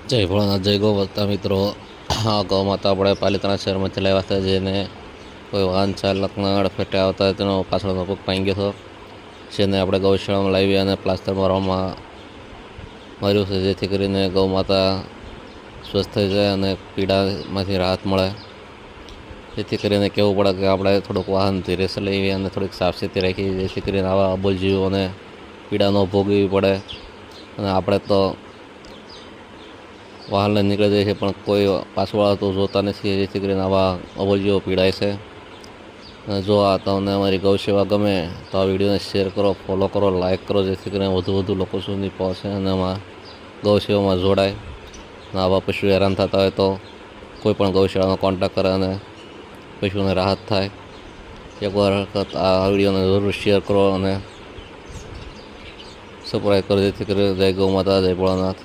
જય ભોળાનાથ, જય ગૌ માતા. મિત્રો, ગૌ માતા આપણે પાલિતાણા શહેરમાંથી લાવ્યા હતા, જેને કોઈ વાહન ચાલકના અડફેટે આવતા તેનો પાછળનો પગ પાઈ ગયો હતો, જેને આપણે ગૌશાળામાં લાવી અને પ્લાસ્ટર મારવામાં માર્યું છે, જેથી કરીને ગૌ માતા સ્વસ્થ થઈ જાય અને પીડામાંથી રાહત મળે. જેથી કરીને કહેવું પડે કે આપણે થોડુંક વાહન ધીરે ચલાવીએ અને થોડીક સાવચેતી રાખીએ, જેથી કરીને આવા અબોલ જીવોને પીડા ન ભોગવવી પડે. અને આપણે તો વાહન લઈને નીકળી જાય છે, પણ કોઈ પાછળવાળા તો જોતા નથી, જેથી કરીને આવા અબોલજીવો પીડાય છે. અને જો આ તમને અમારી ગૌ સેવા ગમે તો આ વિડીયોને શેર કરો, ફોલો કરો, લાઇક કરો, જેથી કરીને વધુ લોકો સુધી પહોંચે અને આમાં ગૌ સેવામાં જોડાય. અને આવા પશુ હેરાન થતા હોય તો કોઈ પણ ગૌશાળાનો કોન્ટેક્ટ કરે અને પશુને રાહત થાય. એકવાર આ વિડીયોને જરૂર શેર કરો અને સબસ્ક્રાઈબ કરો, જેથી કરીને જય ગૌ માતા, જય ભોળાનાથ.